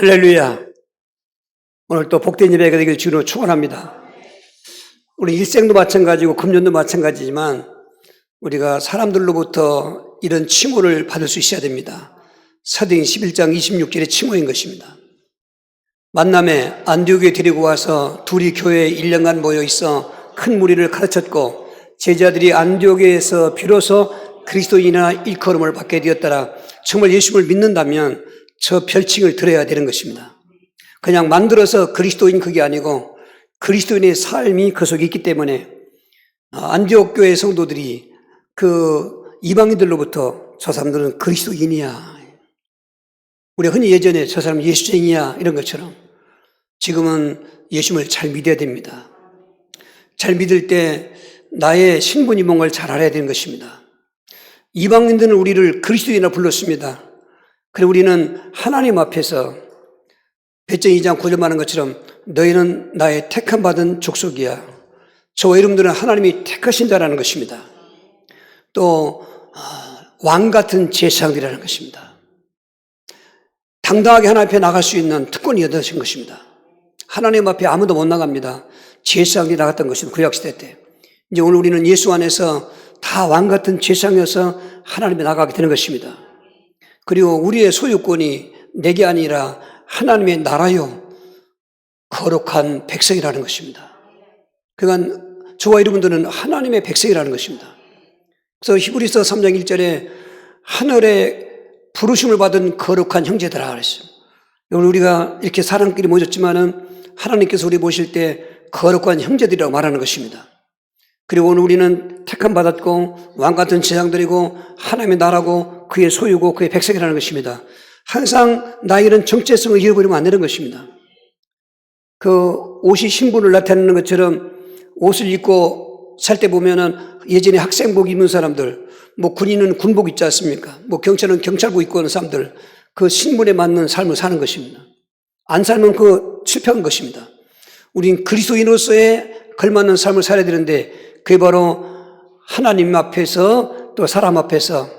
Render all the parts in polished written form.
할렐루야. 오늘 또 복된 예배가 되길 주로 축원합니다. 우리 일생도 마찬가지고 금년도 마찬가지지만 우리가 사람들로부터 이런 칭호를 받을 수 있어야 됩니다. 사도행 11장 26절의 칭호인 것입니다. 만남에 안디옥에 데리고 와서 둘이 교회에 1년간 모여 있어 큰 무리를 가르쳤고 제자들이 안디옥에서 비로소 그리스도인이나 일컬음을 받게 되었더라. 정말 예수를 믿는다면 저 별칭을 들어야 되는 것입니다. 그냥 만들어서 그리스도인 그게 아니고 그리스도인의 삶이 그 속에 있기 때문에 안디옥 교회 성도들이 그 이방인들로부터 저 사람들은 그리스도인이야, 우리가 흔히 예전에 저 사람 예수쟁이야 이런 것처럼 지금은 예수님을 잘 믿어야 됩니다. 잘 믿을 때 나의 신분이 뭔가를 잘 알아야 되는 것입니다. 이방인들은 우리를 그리스도인이라 불렀습니다. 그리고 우리는 하나님 앞에서 베드로 2장 9절 말하는 것처럼 너희는 나의 택함 받은 족속이야. 저와 여러분들은 하나님이 택하신 자라는 것입니다. 또 왕 같은 제사장들이라는 것입니다. 당당하게 하나님 앞에 나갈 수 있는 특권이 얻으신 것입니다. 하나님 앞에 아무도 못 나갑니다. 제사장들이 나갔던 것입니다. 구약시대 때. 이제 오늘 우리는 예수 안에서 다 왕 같은 제사장이어서 하나님에 나가게 되는 것입니다. 그리고 우리의 소유권이 내게 아니라 하나님의 나라요 거룩한 백성이라는 것입니다. 그러니까 저와 여러분들은 하나님의 백성이라는 것입니다. 그래서 히브리서 3장 1절에 하늘에 부르심을 받은 거룩한 형제들아 그랬어요. 오늘 우리가 이렇게 사람끼리 모였지만은 하나님께서 우리 보실 때 거룩한 형제들이라고 말하는 것입니다. 그리고 오늘 우리는 택함 받았고 왕 같은 제사장들이고 하나님의 나라고 그의 소유고 그의 백성이라는 것입니다. 항상 나에게는 정체성을 잃어버리면 안 되는 것입니다. 그 옷이 신분을 나타내는 것처럼 옷을 입고 살 때 보면은 예전에 학생복 입는 사람들, 뭐 군인은 군복 입지 않습니까? 뭐 경찰은 경찰복 입고 하는 사람들, 그 신분에 맞는 삶을 사는 것입니다. 안 살면 그 실패한 것입니다. 우린 그리스도인으로서의 걸맞는 삶을 살아야 되는데 그게 바로 하나님 앞에서 또 사람 앞에서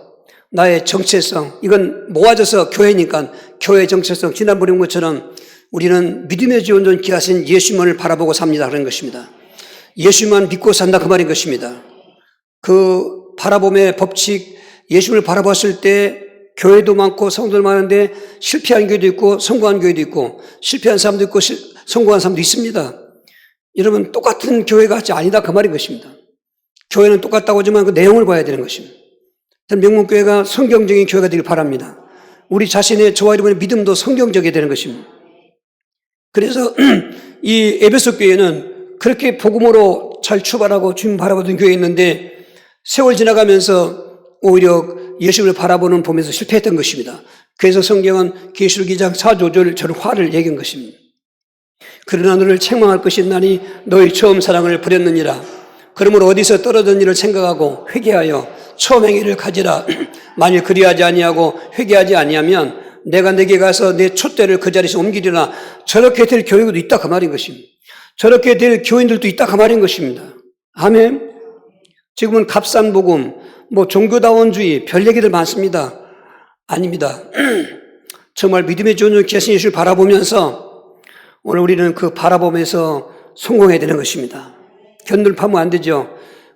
나의 정체성, 이건 모아져서 교회니까 교회의 정체성, 지난번에 본 것처럼 우리는 믿음의 지원전 기하신 예수님을 바라보고 삽니다. 그런 것입니다. 예수님만 믿고 산다 그 말인 것입니다. 그 바라봄의 법칙, 예수님을 바라봤을 때 교회도 많고 성도들 많은데 실패한 교회도 있고 성공한 교회도 있고 실패한 사람도 있고 성공한 사람도 있습니다. 여러분 똑같은 교회가 아니다 그 말인 것입니다. 교회는 똑같다고 하지만 그 내용을 봐야 되는 것입니다. 명문교회가 성경적인 교회가 되길 바랍니다. 우리 자신의 저와 여러분의 믿음도 성경적이 되는 것입니다. 그래서 이 에베소 교회는 그렇게 복음으로 잘 출발하고 주님 바라보던 교회였는데 세월 지나가면서 오히려 예수를 바라보는 보면서 실패했던 것입니다. 그래서 성경은 계시록 2장 4절 저는 화를 얘기한 것입니다. 그러나 너를 책망할 것이 있나니 너희 처음 사랑을 버렸느니라. 그러므로 어디서 떨어진 일을 생각하고 회개하여 처음 행위를 가지라. 만일 그리하지 아니하고 회개하지 아니하면 내가 내게 가서 내 촛대를 그 자리에서 옮기리라. 저렇게 될 교회도 있다 그 말인 것입니다. 저렇게 될 교인들도 있다 그 말인 것입니다. 아멘. 지금은 값싼 복음, 뭐 종교다원주의 별 얘기들 많습니다. 아닙니다. 정말 믿음의 존재 계신 예수를 바라보면서 오늘 우리는 그 바라보면서 성공해야 되는 것입니다. 견들파면 안 되죠.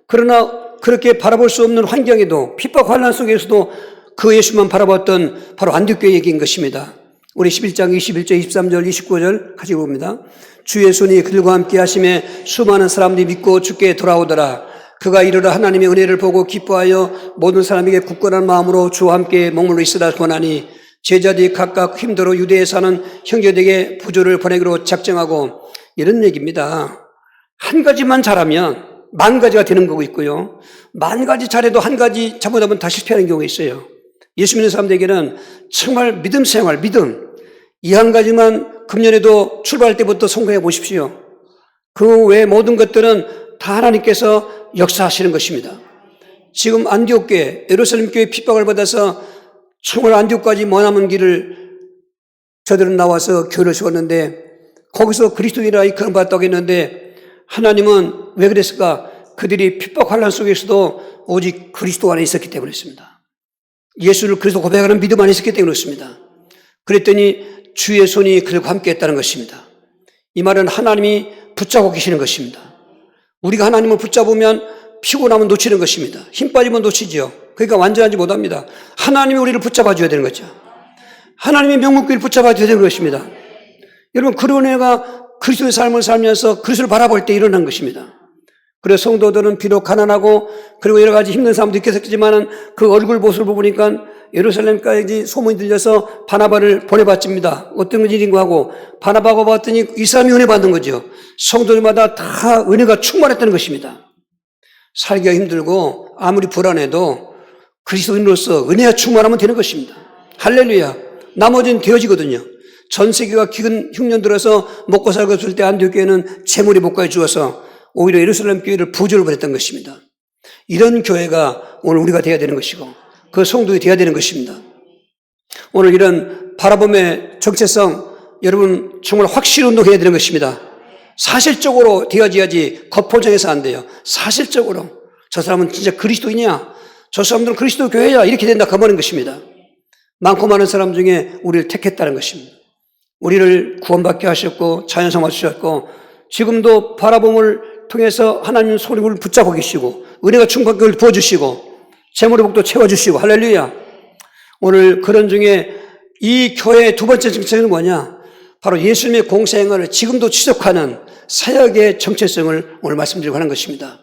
그러나 그렇게 바라볼 수 없는 환경에도 핍박 환난 속에서도 그 예수만 바라봤던 바로 안디옥교회 얘기인 것입니다. 우리 11장 21절 23절 29절 같이 봅니다. 주의 손이 그들과 함께 하심에 수많은 사람들이 믿고 주께 돌아오더라. 그가 이르러 하나님의 은혜를 보고 기뻐하여 모든 사람에게 굳건한 마음으로 주와 함께 머물러 있으라 권하니 제자들이 각각 힘들어 유대에 사는 형제들에게 부조를 보내기로 작정하고 이런 얘기입니다. 한 가지만 잘하면 만 가지가 되는 거고 있고요. 만 가지 잘해도 한 가지 잘못하면 다 실패하는 경우가 있어요. 예수 믿는 사람들에게는 정말 믿음 생활, 믿음 이 한 가지만 금년에도 출발할 때부터 성공해 보십시오. 그 외 모든 것들은 다 하나님께서 역사하시는 것입니다. 지금 안디옥 교회, 예루살렘 교회 핍박을 받아서 정말 안디옥까지 머나먼 길을 저들은 나와서 교회를 세웠는데 거기서 그리스도인이라 이끌음 받았다고 했는데 하나님은 왜 그랬을까? 그들이 핍박 환난 속에서도 오직 그리스도 안에 있었기 때문에 그렇습니다. 예수를 그리스도 고백하는 믿음 안에 있었기 때문에 그렇습니다. 그랬더니 주의 손이 그들과 함께 했다는 것입니다. 이 말은 하나님이 붙잡고 계시는 것입니다. 우리가 하나님을 붙잡으면 피곤하면 놓치는 것입니다. 힘 빠지면 놓치지요. 그러니까 완전하지 못합니다. 하나님이 우리를 붙잡아 줘야 되는 거죠. 하나님의 명목을 붙잡아 줘야 되는 것입니다. 여러분, 그런 은혜가 그리스도의 삶을 살면서 그리스도를 바라볼 때 일어난 것입니다. 그래서 성도들은 비록 가난하고 그리고 여러 가지 힘든 사람도 있겠지만은 그 얼굴 모습을 보니까 예루살렘까지 소문이 들려서 바나바를 보내봤습니다. 어떤 일인가 하고 바나바가 봤더니 이 사람이 은혜 받는 거죠. 성도들마다 다 은혜가 충만했다는 것입니다. 살기가 힘들고 아무리 불안해도 그리스도인으로서 은혜가 충만하면 되는 것입니다. 할렐루야. 나머지는 되어지거든요. 전 세계가 긴 흉년 들어서 먹고 살고 있을 때 안디옥교회는 재물이 못 가해 주어서 오히려 예루살렘 교회를 부조를 벌였던 것입니다. 이런 교회가 오늘 우리가 되어야 되는 것이고 그 성도가 되어야 되는 것입니다. 오늘 이런 바라봄의 정체성 여러분 정말 확실히 운동해야 되는 것입니다. 사실적으로 되어져야지 겉포장해서 안 돼요. 사실적으로 저 사람은 진짜 그리스도이냐, 저 사람들은 그리스도 교회야, 이렇게 된다 그러는 것입니다. 많고 많은 사람 중에 우리를 택했다는 것입니다. 우리를 구원받게 하셨고 자연성화 주셨고 지금도 바라봄을 통해서 하나님 소리를 붙잡고 계시고 은혜가 충만하게 부어주시고 재물의 복도 채워주시고 할렐루야. 오늘 그런 중에 이 교회의 두 번째 정체는 뭐냐? 바로 예수님의 공생활을 지금도 지속하는 사역의 정체성을 오늘 말씀드리고 하는 것입니다.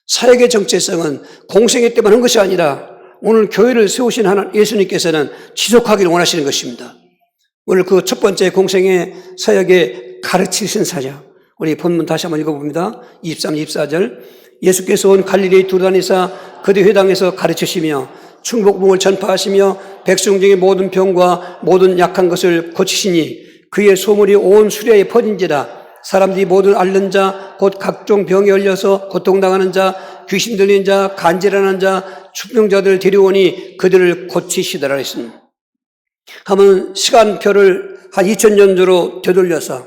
사역의 정체성은 공생애 때만 한 것이 아니라 오늘 교회를 세우신 예수님께서는 지속하기를 원하시는 것입니다. 오늘 그 첫 번째 공생애 사역의 가르치신 사역, 우리 본문 다시 한번 읽어봅니다. 23, 24절. 예수께서 온 갈릴리에 두루다니사 그들 회당에서 가르치시며 충복음을 전파하시며 백성 중의 모든 병과 모든 약한 것을 고치시니 그의 소문이 온 수리아에 퍼진지라. 사람들이 모든 앓는 자, 곧 각종 병에 걸려서 고통당하는 자, 귀신 들린 자, 간질하는 자, 축병자들을 데려오니 그들을 고치시더라 했습니다. 하면 시간표를 한 2000년 전으로 되돌려서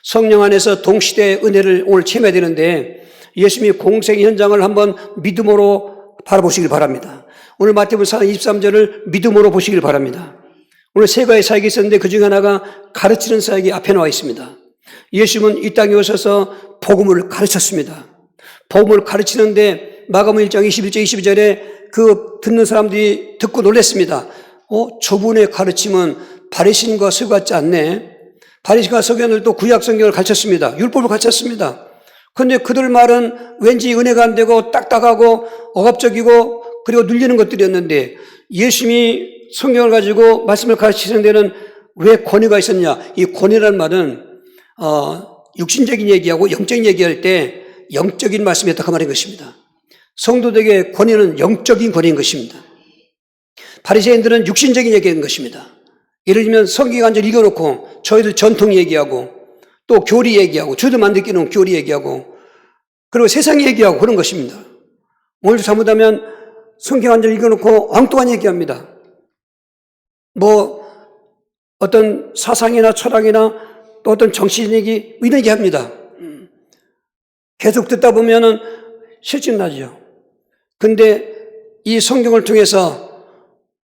성령 안에서 동시대의 은혜를 오늘 체험해야 되는데 예수님이 공생 현장을 한번 믿음으로 바라보시길 바랍니다. 오늘 마태복음 4장 23절을 믿음으로 보시길 바랍니다. 오늘 세 가지 사역이 있었는데 그중 하나가 가르치는 사역이 앞에 나와 있습니다. 예수님은 이 땅에 오셔서 복음을 가르쳤습니다. 복음을 가르치는데 마가복음 1장 21절 22절에 그 듣는 사람들이 듣고 놀랐습니다. 저분의 가르침은 바리새인과 서기 같지 않네. 바리새인과 서기관들도 구약 성경을 가르쳤습니다. 율법을 가르쳤습니다. 그런데 그들 말은 왠지 은혜가 안 되고 딱딱하고 억압적이고 그리고 눌리는 것들이었는데 예수님이 성경을 가지고 말씀을 가르치는 데는 왜 권위가 있었냐? 이 권위라는 말은 육신적인 얘기하고 영적인 얘기할 때 영적인 말씀이었다 그 말인 것입니다. 성도들에게 권위는 영적인 권위인 것입니다. 바리새인들은 육신적인 얘기인 것입니다. 예를 들면 성경 간절 읽어놓고 저희들 전통 얘기하고 또 교리 얘기하고 저희들 만들게 놓은 교리 얘기하고 그리고 세상 얘기하고 그런 것입니다. 오늘도 잘못하면 성경 간절 읽어놓고 엉뚱한 얘기합니다. 어떤 사상이나 철학이나 또 어떤 정신 얘기 이런 얘기 합니다. 계속 듣다 보면은 실증나죠. 근데 이 성경을 통해서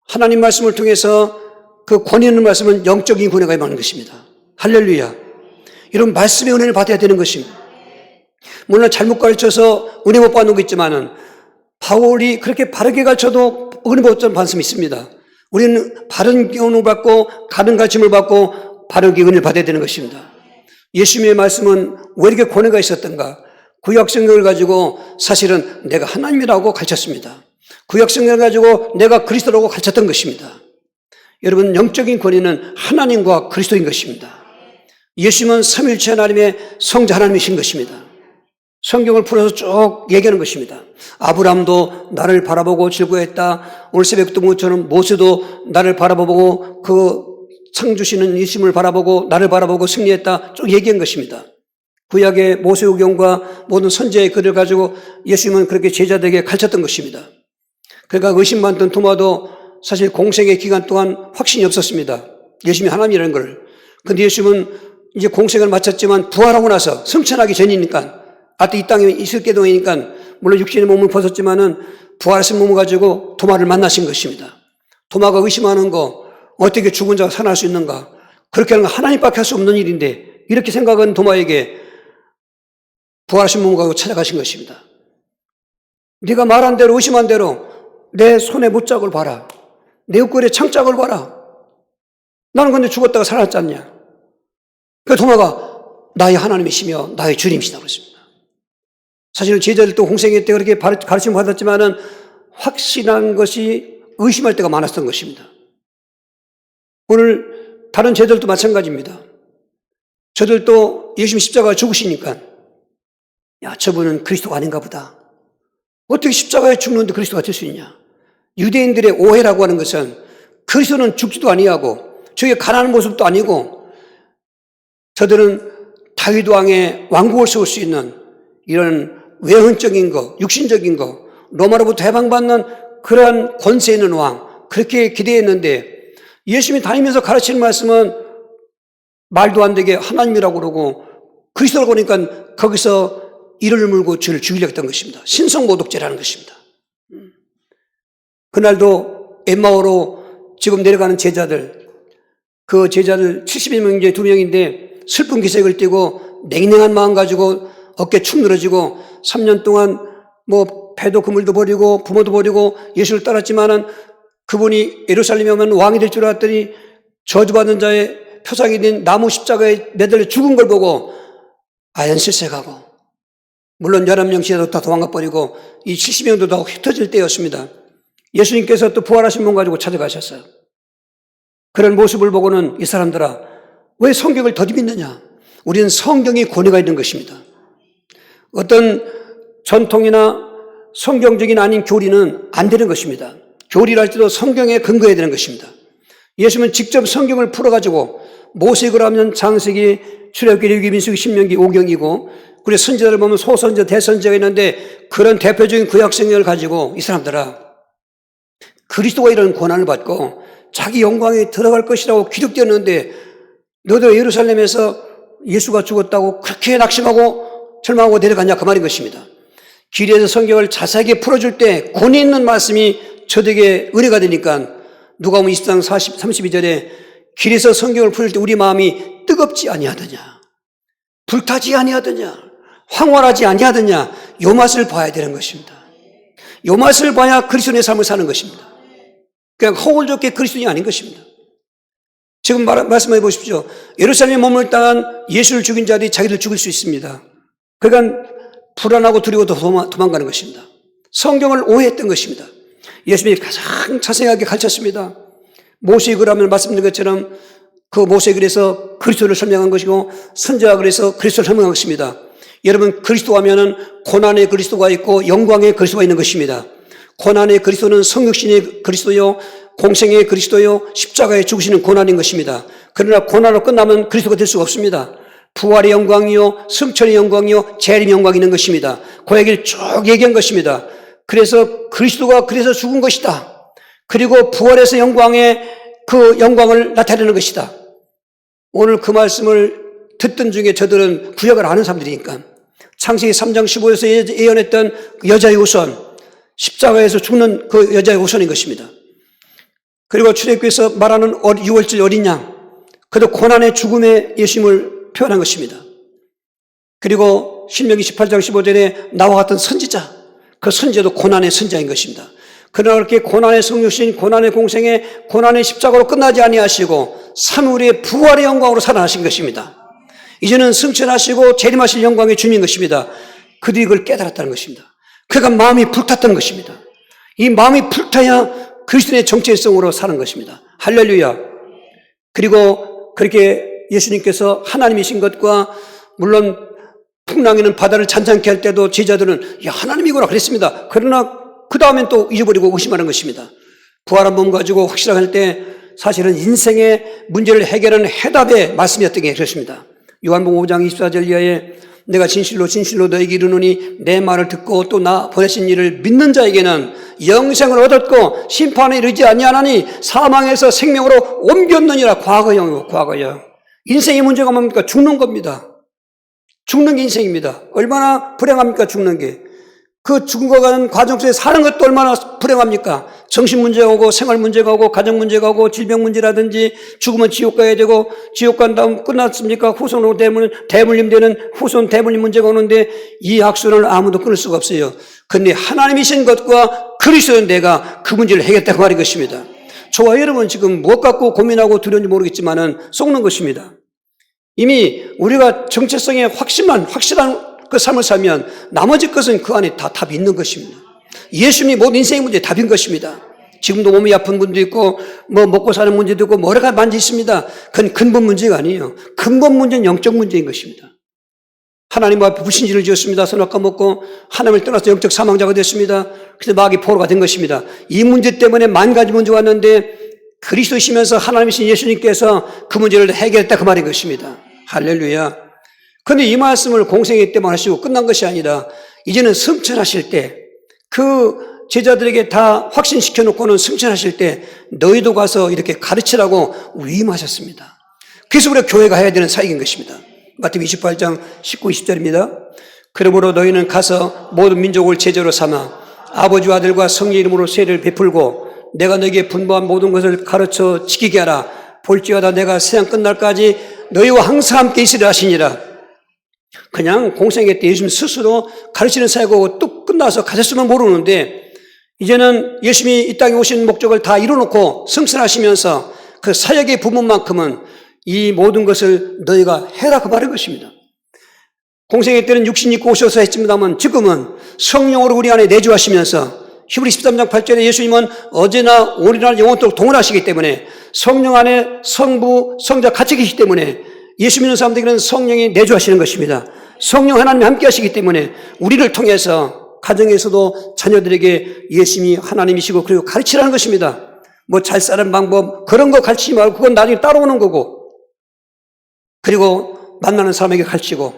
하나님 말씀을 통해서 그 권위 있는 말씀은 영적인 권위가 임하는 것입니다. 할렐루야. 이런 말씀의 은혜를 받아야 되는 것입니다. 물론 잘못 가르쳐서 은혜 못 받는 거 있지만은 바울이 그렇게 바르게 가르쳐도 은혜 못 받는 말씀이 있습니다. 우리는 바른 교훈을 받고 바른 가르침을 받고 바르게 은혜를 받아야 되는 것입니다. 예수님의 말씀은 왜 이렇게 권위가 있었던가? 구약 성경을 가지고 사실은 내가 하나님이라고 가르쳤습니다. 구약 성경을 가지고 내가 그리스도라고 가르쳤던 것입니다. 여러분, 영적인 권위는 하나님과 그리스도인 것입니다. 예수님은 삼위일체 하나님의 성자 하나님이신 것입니다. 성경을 풀어서 쭉 얘기하는 것입니다. 아브라함도 나를 바라보고 즐거워했다. 오늘 새벽 동무처럼 모세도 나를 바라보고 그 상 주시는 예수님을 바라보고 나를 바라보고 승리했다. 쭉 얘기한 것입니다. 구약의 모세오경과 모든 선지의 글을 가지고 예수님은 그렇게 제자들에게 가르쳤던 것입니다. 그러니까 의심 많던 토마도 사실 공생의 기간 동안 확신이 없었습니다. 예수님이 하나님이라는 걸. 근데 예수님은 이제 공생을 마쳤지만 부활하고 나서 승천하기 전이니까 아직 이 땅에 있을 때동이니까 물론 육신의 몸을 벗었지만은 부활하신 몸을 가지고 도마를 만나신 것입니다. 도마가 의심하는 거 어떻게 죽은 자가 살아날 수 있는가? 그렇게 하는 건 하나님밖에 할 수 없는 일인데 이렇게 생각한 도마에게 부활하신 몸과 찾아가신 것입니다. 네가 말한 대로 의심한 대로 내 손에 못자국을 봐라. 내 옷걸이에 창자국을 봐라. 나는 근데 죽었다가 살아났지 않냐. 그 도마가 나의 하나님이시며 나의 주님이시다 그랬습니다. 사실은 제자들도 공생애 때 그렇게 가르침을 받았지만은 확신한 것이 의심할 때가 많았던 것입니다. 오늘 다른 제자들도 마찬가지입니다. 저들도 예수님 십자가에 죽으시니까 야, 저분은 그리스도가 아닌가 보다. 어떻게 십자가에 죽는데 그리스도가 될 수 있냐. 유대인들의 오해라고 하는 것은 그리스도는 죽지도 아니하고 저게 가난한 모습도 아니고 저들은 다윗 왕의 왕국을 세울 수 있는 이런 외형적인 거, 육신적인 거, 로마로부터 해방받는 그러한 권세 있는 왕, 그렇게 기대했는데 예수님이 다니면서 가르치는 말씀은 말도 안 되게 하나님이라고 그러고 그리스도라고 그러니까 거기서 이를 물고 주를 죽이려고 했던 것입니다. 신성모독죄라는 것입니다. 그날도 엠마오로 지금 내려가는 제자들, 그 제자들 70명 중에 2명인데 슬픈 기색을 띠고 냉랭한 마음 가지고 어깨 축 늘어지고 3년 동안 뭐 배도 그물도 버리고 부모도 버리고 예수를 따랐지만은 그분이 예루살렘에 오면 왕이 될 줄 알았더니 저주받은 자의 표상이 된 나무 십자가에 매달려 죽은 걸 보고 아연실색하고 물론 11명 지나도 다 도망가 버리고 이 70명도 다 흩어질 때였습니다. 예수님께서 또 부활하신 몸 가지고 찾아가셨어요. 그런 모습을 보고는 이 사람들아 왜 성경을 더디 믿느냐? 우리는 성경이 권위가 있는 것입니다. 어떤 전통이나 성경적인 아닌 교리는 안 되는 것입니다. 교리를 할 때도 성경에 근거해야 되는 것입니다. 예수님은 직접 성경을 풀어가지고 모세기로 하면 창세기, 출애굽기, 레위기, 민수기, 신명기, 오경이고 그리고 선지자를 보면 소선지자, 대선지자가 있는데 그런 대표적인 구약 성경을 가지고 이 사람들아 그리스도가 이런 권한을 받고 자기 영광에 들어갈 것이라고 기록되었는데 너도 예루살렘에서 예수가 죽었다고 그렇게 낙심하고 절망하고 내려가냐 그 말인 것입니다. 길에서 성경을 자세하게 풀어줄 때 권위 있는 말씀이 저에게 은혜가 되니까 누가복음 20장 32절에 길에서 성경을 풀 때 우리 마음이 뜨겁지 아니하더냐 불타지 아니하더냐 황홀하지 아니하더냐 요 맛을 봐야 되는 것입니다. 요 맛을 봐야 그리스도의 삶을 사는 것입니다. 그냥 허울좋게 그리스도인이 아닌 것입니다. 지금 말씀해 보십시오. 예루살렘에 머물다간 예수를 죽인 자들이 자기를 죽일 수 있습니다. 그러니까 불안하고 두려워 도망가는 것입니다. 성경을 오해했던 것입니다. 예수님이 가장 자세하게 가르쳤습니다. 모세글하면 말씀드린 것처럼 그 모세글에서 그리스도를 설명한 것이고 선지자가 그래서 그리스도를 설명한 것입니다. 여러분 그리스도 하면은 고난의 그리스도가 있고 영광의 그리스도가 있는 것입니다. 고난의 그리스도는 성육신의 그리스도요 공생의 그리스도요 십자가에 죽으시는 고난인 것입니다. 그러나 고난으로 끝나면 그리스도가 될 수가 없습니다. 부활의 영광이요 승천의 영광이요 재림의 영광이 있는 것입니다. 그 얘기를 쭉 얘기한 것입니다. 그래서 그리스도가 그래서 죽은 것이다. 그리고 부활에서 영광의 그 영광을 나타내는 것이다. 오늘 그 말씀을 듣던 중에 저들은 구약을 아는 사람들이니까 창세기 3장 15절에서 예언했던 여자의 우선 십자가에서 죽는 그 여자의 우선인 것입니다. 그리고 출애굽기에서 말하는 6월절 어린 양 그도 고난의 죽음의 예수님을 표현한 것입니다. 그리고 신명기 18장 15절에 나와 같은 선지자 그 선지자도 고난의 선지자인 것입니다. 그러나 그렇게 고난의 성육신, 고난의 공생에 고난의 십자가로 끝나지 아니하시고 3일의 부활의 영광으로 살아나신 것입니다. 이제는 승천하시고 재림하실 영광의 주님인 것입니다. 그들이 그걸 깨달았다는 것입니다. 그러니까 마음이 불탔던 것입니다. 이 마음이 불타야 그리스도의 정체성으로 사는 것입니다. 할렐루야. 그리고 그렇게 예수님께서 하나님이신 것과 물론 풍랑이는 바다를 잔잔케 할 때도 제자들은 야 하나님이구나 그랬습니다. 그러나 그 다음엔 또 잊어버리고 의심하는 것입니다. 부활한 몸 가지고 확실할 때 사실은 인생의 문제를 해결하는 해답의 말씀이었던 게 그렇습니다. 요한복음 5장 24절 이하에 내가 진실로 진실로 너에게 이르노니 내 말을 듣고 또 나 보내신 이를 믿는 자에게는 영생을 얻었고 심판에 이르지 아니하나니 사망에서 생명으로 옮겼느니라. 과거형이고 과거형. 인생의 문제가 뭡니까? 죽는 겁니다. 죽는 게 인생입니다. 얼마나 불행합니까? 죽는 게. 그 죽어가는 과정 속에 사는 것도 얼마나 불행합니까? 정신 문제가 오고 생활 문제가 오고 가정 문제가 오고 질병 문제라든지 죽으면 지옥 가야 되고 지옥 간 다음 끝났습니까? 후손으로 대물림 되는 후손 대물림 문제가 오는데 이 악순환을 아무도 끊을 수가 없어요. 그런데 하나님이신 것과 그리스도인 내가 그 문제를 해결했다고 말인 것입니다. 저와 여러분 지금 무엇 갖고 고민하고 두려운지 모르겠지만은 속는 것입니다. 이미 우리가 정체성에 확실한 그 삶을 살면 나머지 것은 그 안에 다 답이 있는 것입니다. 예수님이 모든 인생의 문제에 답인 것입니다. 지금도 몸이 아픈 분도 있고 뭐 먹고 사는 문제도 있고 여러 가지 문제 있습니다. 그건 근본 문제가 아니에요. 근본 문제는 영적 문제인 것입니다. 하나님 앞에 불신지를 지었습니다. 선악과 먹고 하나님을 떠나서 영적 사망자가 됐습니다. 그래서 마귀 포로가 된 것입니다. 이 문제 때문에 만 가지 문제 왔는데 그리스도시면서 하나님이신 예수님께서 그 문제를 해결했다 그 말인 것입니다. 할렐루야. 그런데 이 말씀을 공생애 때만 하시고 끝난 것이 아니라 이제는 승천하실 때 그 제자들에게 다 확신시켜 놓고는 승천하실 때 너희도 가서 이렇게 가르치라고 위임하셨습니다. 그래서 우리가 교회가 해야 되는 사역인 것입니다. 마태복음 28장 19, 20절입니다. 그러므로 너희는 가서 모든 민족을 제자로 삼아 아버지와 아들과 성령 이름으로 세례를 베풀고 내가 너희에게 분부한 모든 것을 가르쳐 지키게 하라. 볼지어다 내가 세상 끝날까지 너희와 항상 함께 있으리라 하시니라. 그냥 공생애 때 예수님 스스로 가르치는 사역하고 뚝 끝나서 가셨으면 모르는데 이제는 예수님이 이 땅에 오신 목적을 다 이뤄놓고 승천하시면서 그 사역의 부분만큼은 이 모든 것을 너희가 해라 그 말인 것입니다. 공생애 때는 육신 입고 오셔서 했습니다만 지금은 성령으로 우리 안에 내주하시면서 히브리 13장 8절에 예수님은 어제나 오늘이나 영원토록 동일하시기 때문에 성령 안에 성부, 성자 같이 계시기 때문에 예수 믿는 사람들에게는 성령이 내주하시는 것입니다. 성령 하나님이 함께 하시기 때문에 우리를 통해서 가정에서도 자녀들에게 예수님이 하나님이시고 그리고 가르치라는 것입니다. 뭐 잘 사는 방법 그런 거 가르치지 말고 그건 나중에 따라오는 거고 그리고 만나는 사람에게 가르치고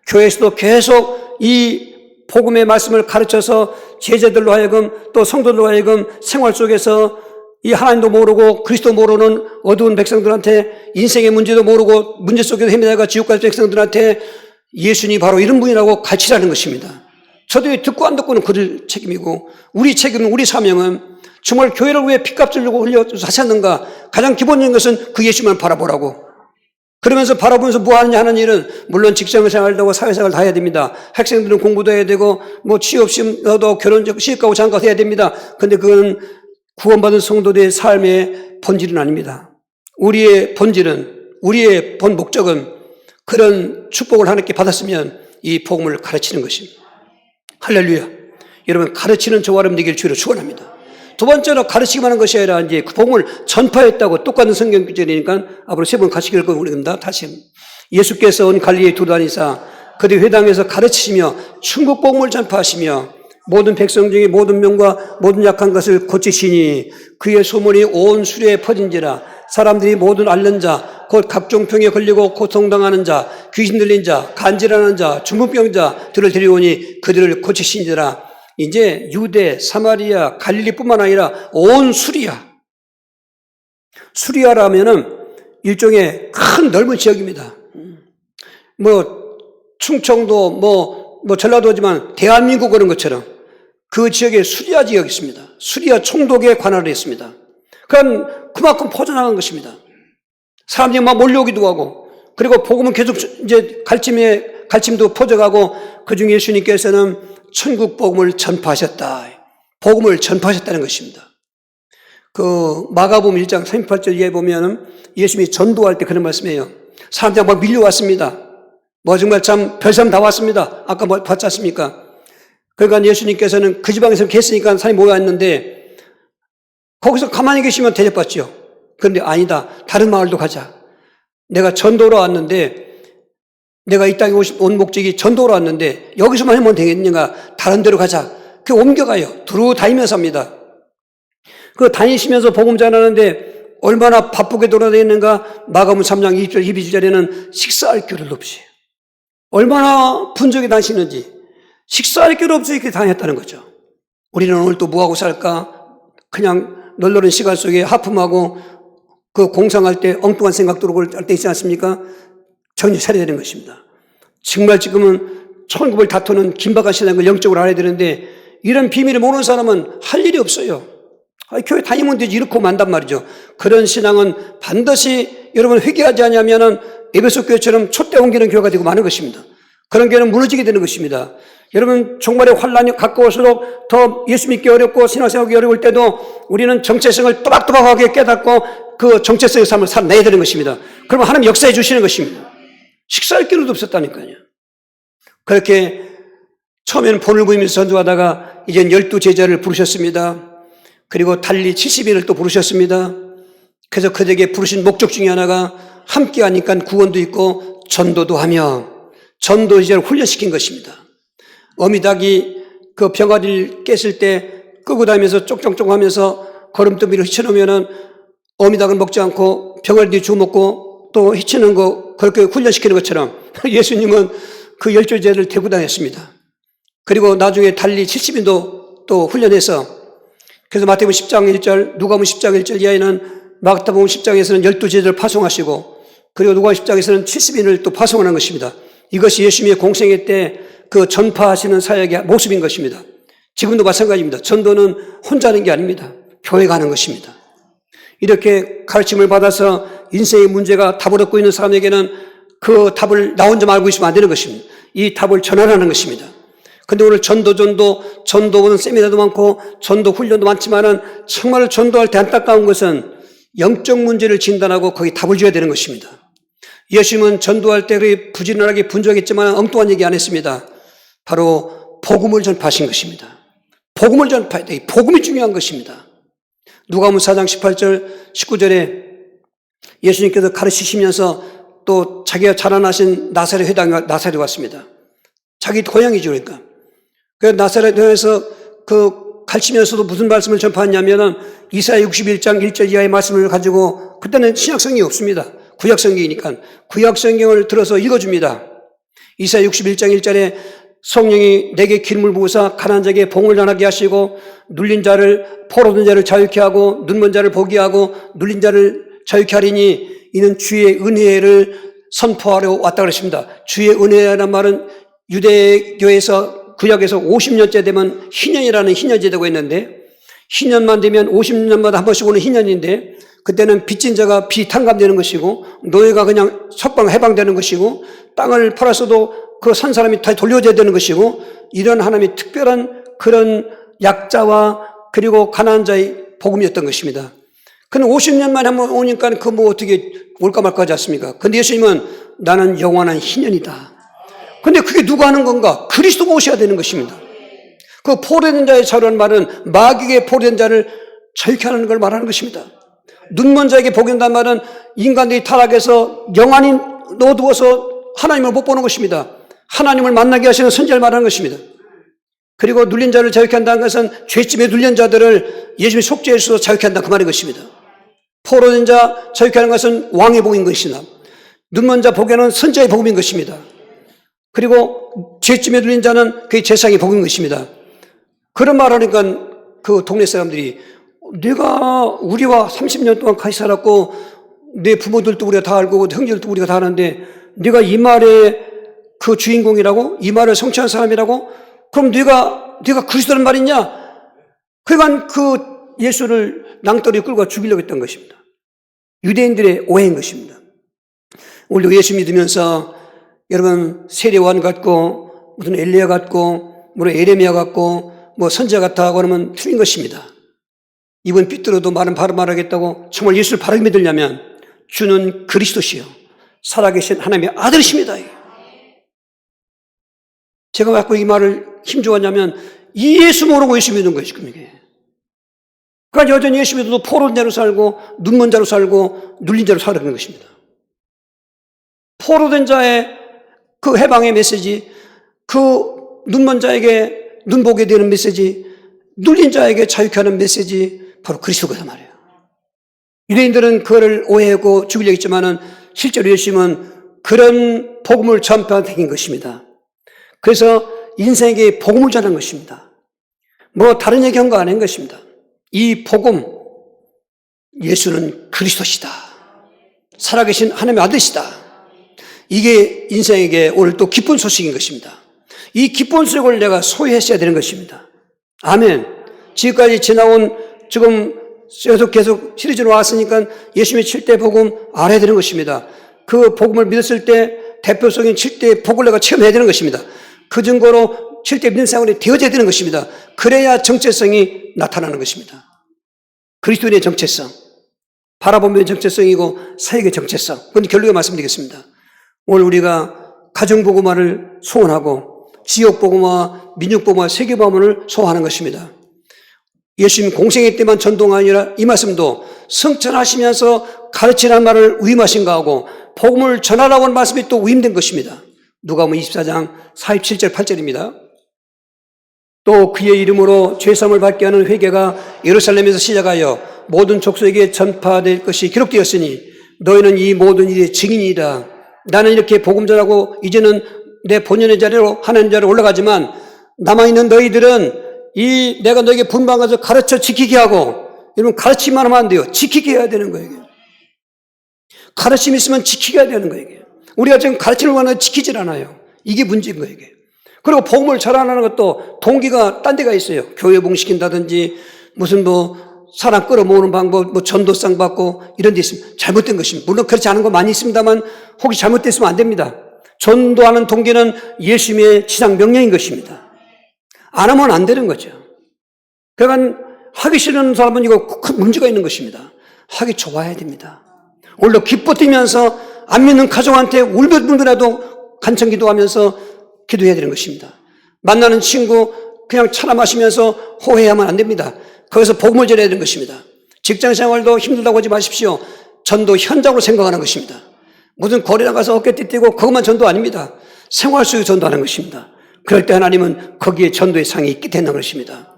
교회에서도 계속 이 복음의 말씀을 가르쳐서 제자들로 하여금 또 성도들로 하여금 생활 속에서 이 하나님도 모르고 그리스도 모르는 어두운 백성들한테 인생의 문제도 모르고 문제 속에서 헤매다가 지옥 갈 백성들한테 예수님이 바로 이런 분이라고 가르치라는 것입니다. 저도 듣고 안 듣고는 그들 책임이고 우리 책임은 우리 사명은 정말 교회를 왜 핏값을 주고 흘려서 하셨는가 가장 기본적인 것은 그 예수님을 바라보라고 그러면서 바라보면서 뭐 하느냐 하는 일은 물론 직장 생활도 하고 사회생활 다 해야 됩니다. 학생들은 공부도 해야 되고 뭐 취업시험도 결혼적 시집가고 장가도 해야 됩니다. 근데 그건 구원받은 성도들의 삶의 본질은 아닙니다. 우리의 본질은 우리의 본 목적은 그런 축복을 하나님께 받았으면 이 복음을 가르치는 것입니다. 할렐루야. 여러분 가르치는 저와 여러분 되기를 주로 축원합니다. 두 번째로 가르치기만 하는 것이 아니라 이제 그 복음을 전파했다고 똑같은 성경 구절이니까 앞으로 세 번 같이 읽을 겁니다. 다시 예수께서 온 갈릴리에 두루다니사 그들 회당에서 가르치시며 천국 복음을 전파하시며 모든 백성 중에 모든 명과 모든 약한 것을 고치시니 그의 소문이 온 수레에 퍼진지라 사람들이 모든 앓는 자 곧 각종 병에 걸리고 고통당하는 자 귀신 들린 자 간질하는 자 중풍병자들을 데려오니 그들을 고치시니라. 이제 유대, 사마리아, 갈릴리뿐만 아니라 온 수리아라면은 일종의 큰 넓은 지역입니다. 뭐 충청도 뭐 전라도지만 대한민국 그런 것처럼 그 지역에 수리아 지역이 있습니다. 수리아 총독에 관할을 했습니다. 그만큼 퍼져나간 것입니다. 사람들이 막 몰려오기도 하고 그리고 복음은 계속 이제 가르침도 퍼져가고 그중에 예수님께서는 천국 복음을 전파하셨다. 복음을 전파하셨다는 것입니다. 그 마가복음 1장 38절에 보면은 예수님이 전도할 때 그런 말씀이에요. 사람들이 막 밀려왔습니다. 뭐 정말 참 별사람 다 왔습니다. 아까 뭐 봤지 않습니까? 그러니까 예수님께서는 그 지방에서 계시니까 사람이 모여왔는데 거기서 가만히 계시면 대접받죠. 그런데 아니다. 다른 마을도 가자. 내가 전도로 왔는데 내가 이 땅에 온 목적이 전도로 왔는데 여기서만 하면 되겠는가? 다른 데로 가자. 그 옮겨가요. 두루 다니면서 합니다. 그 다니시면서 복음 전하는데 얼마나 바쁘게 돌아다니는가? 마가복음 3장 20절, 22절에는 식사할 겨를 없이 얼마나 분주하게 다니시는지 식사할 겨를 없이 이렇게 다녔다는 거죠. 우리는 오늘 또 뭐하고 살까? 그냥 널널한 시간 속에 하품하고 그 공상할 때 엉뚱한 생각 들어올 때 있지 않습니까? 정신 차려야 되는 것입니다. 정말 지금은 천국을 다투는 긴박한 신앙을 영적으로 알아야 되는데 이런 비밀을 모르는 사람은 할 일이 없어요. 교회 다니면 되지 이렇게 만단 말이죠. 그런 신앙은 반드시 여러분 회개하지 않으면 에베소 교회처럼 촛대 옮기는 교회가 되고 마는 것입니다. 그런 교회는 무너지게 되는 것입니다. 여러분 종말의 환란이 가까울수록 더 예수 믿기 어렵고 신앙생활하기 어려울 때도 우리는 정체성을 또박또박하게 깨닫고 그 정체성의 삶을 살아내야 되는 것입니다. 그러면 하나님 역사해 주시는 것입니다. 식사할 기회도 없었다니까요. 그렇게 처음에는 본을 보이면서 전도하다가 이젠 12제자를 부르셨습니다. 그리고 달리 70인을 또 부르셨습니다. 그래서 그들에게 부르신 목적 중에 하나가 함께 하니까 구원도 있고 전도도 하며 전도 이제를 훈련시킨 것입니다. 어미닭이 그 병아리를 깼을 때 끄고 다니면서 쪽쪽쪽 하면서 거름더미를 휘쳐놓으면은 어미닭을 먹지 않고 병아리 주워 먹고 또 휘치는 거 그렇게 훈련시키는 것처럼 예수님은 그 12제자를 데리고 다녔습니다. 그리고 나중에 달리 70인도 또 훈련해서 그래서 마태복음 10장 1절, 누가복음 10장 1절 이하에는 마태복음 10장에서는 12제자를 파송하시고 그리고 누가복음 10장에서는 70인을 또 파송하는 것입니다. 이것이 예수님의 공생애 때 그 전파하시는 사역의 모습인 것입니다. 지금도 마찬가지입니다. 전도는 혼자 하는 게 아닙니다. 교회가 하는 것입니다. 이렇게 가르침을 받아서 인생의 문제가 답을 얻고 있는 사람에게는 그 답을 나 혼자 알고 있으면 안 되는 것입니다. 이 답을 전하라는 것입니다. 근데 오늘 전도는 세미나도 많고 전도 훈련도 많지만은 정말 전도할 때 안타까운 것은 영적 문제를 진단하고 거기 답을 줘야 되는 것입니다. 예수님은 전도할 때 부지런하게 분주하겠지만 엉뚱한 얘기 안 했습니다. 바로 복음을 전파하신 것입니다. 복음을 전파해야 돼. 복음이 중요한 것입니다. 누가복음 4장 18절 19절에 예수님께서 가르치시면서 또 자기가 자라나신 나사렛 회당에 나사렛에 왔습니다. 자기 고향이죠. 그러니까. 그 나사렛에서 그 가르치면서도 무슨 말씀을 전파했냐면은 이사야 61장 1절 이하의 말씀을 가지고 그때는 신약성경이 없습니다. 구약성경이니까 구약성경을 들어서 읽어줍니다. 이사야 61장 1절에 성령이 내게 기름을 부으사 가난한 자에게 봉을 전하게 하시고 눌린 자를 포로된 자를 자유케 하고 눈먼 자를 보게 하고 눌린 자를 자유케 하리니 이는 주의 은혜를 선포하려 왔다 그랬습니다. 주의 은혜라는 말은 유대교에서 구약에서 50년째 되면 희년이라는 희년제도가 있는데 희년만 되면 50년마다 한 번씩 오는 희년인데 그때는 빚진 자가 빚 탕감되는 것이고 노예가 그냥 석방 해방되는 것이고 땅을 팔아서도 그 산 사람이 다 돌려줘야 되는 것이고 이런 하나님의 특별한 그런 약자와 그리고 가난한 자의 복음이었던 것입니다. 근데 50년 만에 한번 오니까 그 뭐 어떻게 올까 말까 하지 않습니까? 근데 예수님은 나는 영원한 희년이다. 근데 그게 누가 하는 건가? 그리스도가 오셔야 되는 것입니다. 그 포로된 자의 자유라는 말은 마귀의 포로된 자를 자유케 하는 걸 말하는 것입니다. 눈먼 자에게 복이 온다는 말은 인간들이 타락해서 영안이 어두워서 하나님을 못 보는 것입니다. 하나님을 만나게 하시는 선지자를 말하는 것입니다. 그리고 눌린 자를 자유케 한다는 것은 죄집에 눌린 자들을 예수님의 속죄에서 자유케 한다 그 말인 것입니다. 포로된 자 자유케 하는 것은 왕의 복인 것이나 눈먼 자 복에는 선지자의 복음인 것입니다. 그리고 죄집에 눌린 자는 그의 제사장의 복인 것입니다. 그런 말을 하니까 그 동네 사람들이 네가 우리와 30년 동안 같이 살았고 내 부모들도 우리가 다 알고 형제들도 우리가 다 아는데 네가 이 말의 그 주인공이라고? 이 말을 성취한 사람이라고? 그럼 네가 그리스도란 말이냐? 그러니까 그 예수를 낭떠러리 끌고 죽이려고 했던 것입니다. 유대인들의 오해인 것입니다. 우리도 예수 믿으면서 여러분 세례요한 같고 무슨 엘리야 같고 뭐 에레미야 같고 뭐 선지자 같다 그러면 틀린 것입니다. 이번 삐뚤어도 말은 바로 말하겠다고 정말 예수를 바르게 믿으려면 주는 그리스도시요 살아계신 하나님의 아들이십니다. 제가 왜 자꾸 이 말을 힘주었냐면 이 예수 모르고 예수 믿는 거예요 지금 이게. 그러니까 여전히 예수 믿어도 포로된 자로 살고 눈먼 자로 살고 눌린 자로 살아가는 것입니다. 포로된 자의 그 해방의 메시지, 그 눈먼 자에게 눈보게 되는 메시지, 눌린 자에게 자유케 하는 메시지 바로 그리스도가 말이에요. 유대인들은 그거를 오해하고 죽이려고 했지만은 실제로 예수님은 그런 복음을 전파한 행인 것입니다. 그래서 인생에게 복음을 전한 것입니다. 뭐 다른 얘기한 거 아닌 것입니다. 이 복음, 예수는 그리스도시다. 살아계신 하나님의 아들이시다. 이게 인생에게 오늘 또 기쁜 소식인 것입니다. 이 기쁜 소식을 내가 소유했어야 되는 것입니다. 아멘. 지금까지 지나온 지금 계속 시리즈로 왔으니까 예수님의 7대 복음 알아야 되는 것입니다. 그 복음을 믿었을 때 대표적인 7대 복을 내가 체험해야 되는 것입니다. 그 증거로 7대 믿는 생활이 되어져야 되는 것입니다. 그래야 정체성이 나타나는 것입니다. 그리스도인의 정체성, 바라보면 정체성이고 사역의 정체성. 그런데 결론을 말씀드리겠습니다. 오늘 우리가 가정복음화를 소원하고 지역복음화, 민족복음화, 세계복음화를 소원하는 것입니다. 예수님 공생애 때만 전도가 아니라 이 말씀도 성천하시면서 가르치라는 말을 위임하신 거하고 복음을 전하라고 하는 말씀이 또 위임된 것입니다. 누가복음 24장 47절 8절입니다. 또 그의 이름으로 죄사함을 받게 하는 회개가 예루살렘에서 시작하여 모든 족속에게 전파될 것이 기록되었으니 너희는 이 모든 일의 증인이다. 나는 이렇게 복음 전하고 이제는 내 본연의 자리로 하나님 자리로 올라가지만 남아있는 너희들은 이 내가 너에게 분부한 것을 가르쳐 지키게 하고, 여러분 가르치기만 하면 안 돼요. 지키게 해야 되는 거예요. 가르침이 있으면 지키게 해야 되는 거예요. 우리가 지금 가르치려고 하는데 지키질 않아요. 이게 문제인 거예요. 그리고 복음을 전하는 것도 동기가 딴 데가 있어요. 교회 봉시킨다든지 무슨 사람 끌어모으는 방법, 전도상 받고 이런 데 있으면 잘못된 것입니다. 물론 그렇지 않은 거 많이 있습니다만 혹시 잘못됐으면 안 됩니다. 전도하는 동기는 예수님의 지상 명령인 것입니다. 안 하면 안 되는 거죠. 그러니까 하기 싫은 사람은 이거 큰 문제가 있는 것입니다. 하기 좋아야 됩니다. 오늘도 기뻐 뛰면서 안 믿는 가족한테 울분이라도 간청 기도하면서 기도해야 되는 것입니다. 만나는 친구 그냥 차나 마시면서 호해야만 안 됩니다. 거기서 복음을 전해야 되는 것입니다. 직장 생활도 힘들다고 하지 마십시오. 전도 현장으로 생각하는 것입니다. 무슨 거리 나가서 어깨 띠띠고 그것만 전도 아닙니다. 생활 속에 전도하는 것입니다. 그럴 때 하나님은 거기에 전도의 상이 있게 되는 것입니다.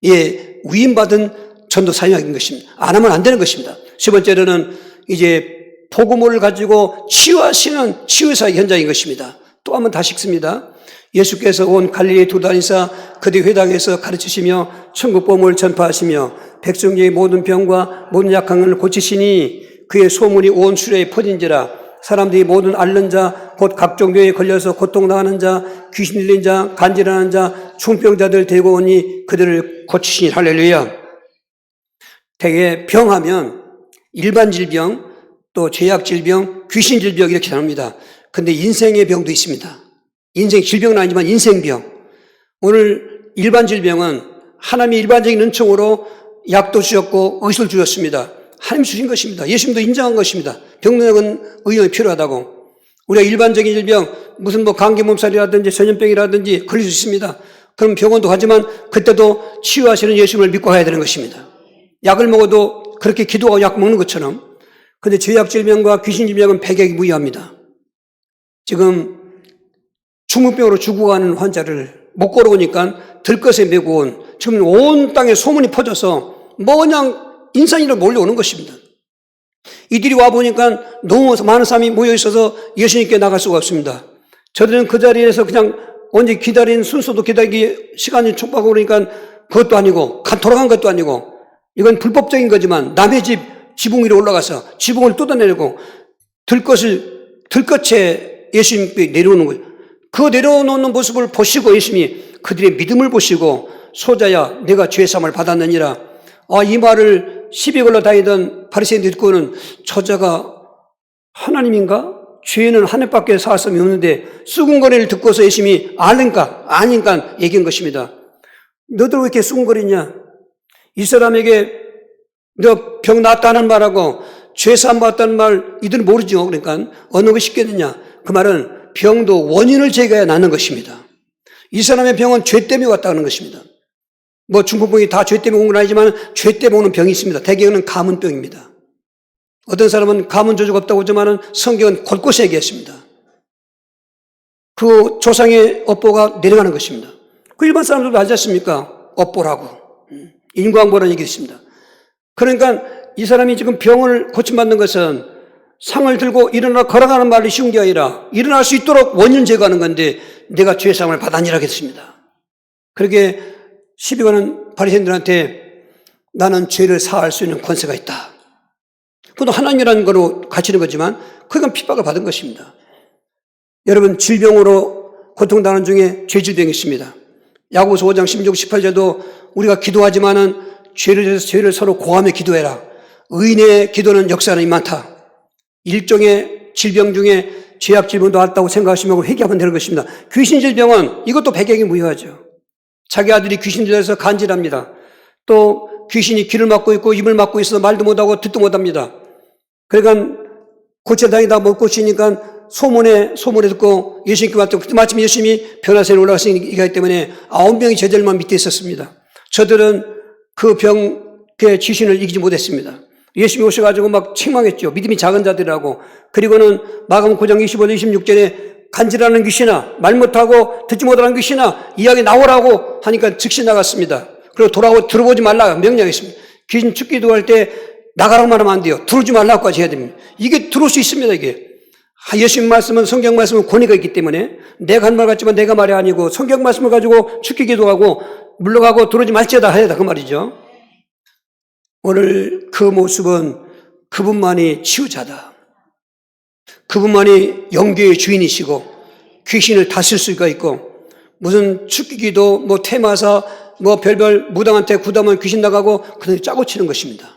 예, 위임받은 전도 사역인 것입니다. 안 하면 안 되는 것입니다. 세 번째로는 이제 복음을 가지고 치유하시는 치유사의 현장인 것입니다. 또 한번 다시 읽습니다. 예수께서 온 갈릴리에 돌아다니사 그들 회당에서 가르치시며 천국 복음을 전파하시며 백성의 모든 병과 모든 약함을 고치시니 그의 소문이 온 수레에 퍼진지라. 사람들이 모든 앓는 자, 곧 각종 병에 걸려서 고통당하는 자, 귀신 들린 자, 간질하는 자, 중병자들 데리고 오니 그들을 고치시니. 할렐루야. 대개 병하면 일반 질병, 또 죄악 질병, 귀신 질병 이렇게 나눕니다. 근데 인생의 병도 있습니다. 인생 질병은 아니지만 인생병. 오늘 일반 질병은 하나님의 일반적인 은총으로 약도 주셨고 의술을 주셨습니다. 하나님 주신 것입니다. 예수님도 인정한 것입니다. 병력은 의용이 필요하다고. 우리가 일반적인 질병, 무슨 감기 몸살이라든지 전염병이라든지 걸릴 수 있습니다. 그럼 병원도 가지만 그때도 치유하시는 예수님을 믿고 가야 되는 것입니다. 약을 먹어도 그렇게 기도하고 약 먹는 것처럼. 근데 죄악 질병과 귀신 질병은 백약이 무의합니다. 지금 중풍병으로 죽어가는 환자를 못 걸어오니까 들것에 메고 온, 지금 온 땅에 소문이 퍼져서 그냥 인산이로 몰려오는 것입니다. 이들이 와보니까 너무 많은 사람이 모여있어서 예수님께 나갈 수가 없습니다. 저들은 그 자리에서 그냥 언제 기다린 순서도 기다리기 시간이 촉박하고 그러니까 그것도 아니고 돌아간 것도 아니고 이건 불법적인 거지만 남의 집 지붕 위로 올라가서 지붕을 뜯어내고 들것에 예수님께 내려오는 거예요. 그 내려오는 모습을 보시고 예수님이 그들의 믿음을 보시고 소자야 내가 죄사함을 받았느니라. 이 말을 시비 걸러 다니던 바리새인들이 듣고는 저자가 하나님인가? 죄는 하늘밖에 사함이 없는데 수군거리를 듣고서 예수님이 아닌가 얘기한 것입니다. 너들 왜 이렇게 수군거리냐? 이 사람에게 너 병 낫다는 말하고 죄사함 받았다는 말 이들은 모르죠. 그러니까 어느 것이 쉽겠느냐? 그 말은 병도 원인을 제거해야 낫는 것입니다. 이 사람의 병은 죄 때문에 왔다는 것입니다. 중풍병이 다 죄 때문에 온 건 아니지만 죄 때문에 오는 병이 있습니다. 대개는 가문병입니다. 어떤 사람은 가문 저주가 없다고 하지만 성경은 곳곳에 얘기했습니다. 그 조상의 업보가 내려가는 것입니다. 그 일반 사람들도 알지 않습니까? 업보라고. 인과응보라는 얘기 있습니다. 그러니까 이 사람이 지금 병을 고침받는 것은 상을 들고 일어나 걸어가는 말이 쉬운 게 아니라 일어날 수 있도록 원인 제거하는 건데 내가 죄사함을 받았니라 했습니다. 그렇게 시비 거는 바리새인들한테 나는 죄를 사할 수 있는 권세가 있다. 그것도 하나님이라는 거로 가르치는 거지만 그건 핍박을 받은 것입니다. 여러분 질병으로 고통당하는 중에 죄질병이 있습니다. 야고보서 5장 16, 18절도 우리가 기도하지만은 죄를 서로 고하며 기도해라. 의인의 기도는 역사하는 많다. 일종의 질병 중에 죄악 질병도 왔다고 생각하시면 회개하면 되는 것입니다. 귀신 질병은 이것도 배경이 무효하죠. 자기 아들이 귀신 들려서 간질합니다. 또 귀신이 귀를 막고 있고 입을 막고 있어서 말도 못하고 듣도 못합니다. 그러니까 고쳐 다니다 못 고치니까 소문에 듣고 예수님께 왔고 마침 예수님이 변화산에 올라가서 얘기하기 때문에 9명이 제자들만 밑에 있었습니다. 저들은 그 병의 귀신을 이기지 못했습니다. 예수님이 오셔가지고 막 책망했죠. 믿음이 작은 자들이라고. 그리고는 마가복음 9장 25절 26절에 간질하는 귀신아, 말 못하고 듣지 못하는 귀신아, 이야기 나오라고 하니까 즉시 나갔습니다. 그리고 돌아오고 들어보지 말라 명령했습니다. 귀신 죽기도 할 때 나가라고 말하면 안 돼요. 들어오지 말라고까지 해야 됩니다. 이게 들어올 수 있습니다. 이게 예수님 말씀은, 성경 말씀은 권위가 있기 때문에 내가 한 말 같지만 내가 말이 아니고 성경 말씀을 가지고 죽기기도 하고 물러가고 들어오지 말지어다 해야 다 그 말이죠. 오늘 그 모습은 그분만이 치유자다. 그분만이 영계의 주인이시고 귀신을 다스릴 수가 있고, 무슨 축기기도 뭐 테마사 뭐 별별 무당한테 구다면 귀신 나가고 그냥 짜고 치는 것입니다.